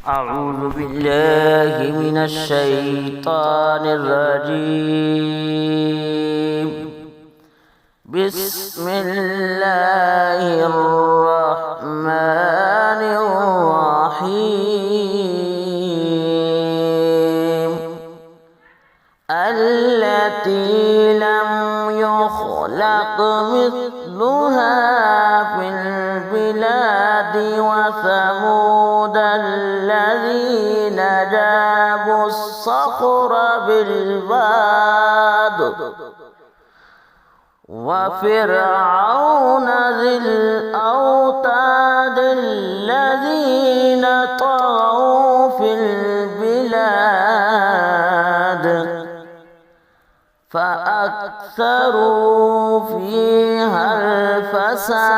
أعوذ بالله من الشيطان الرجيم. بسم الله الرحمن الرحيم. التي لم يخلق مثلها في البلاد وثمود الذين جابوا الصخر بالواد وفرعون ذي الأوتاد الذين طغوا في البلاد فأكثروا فيها الفساد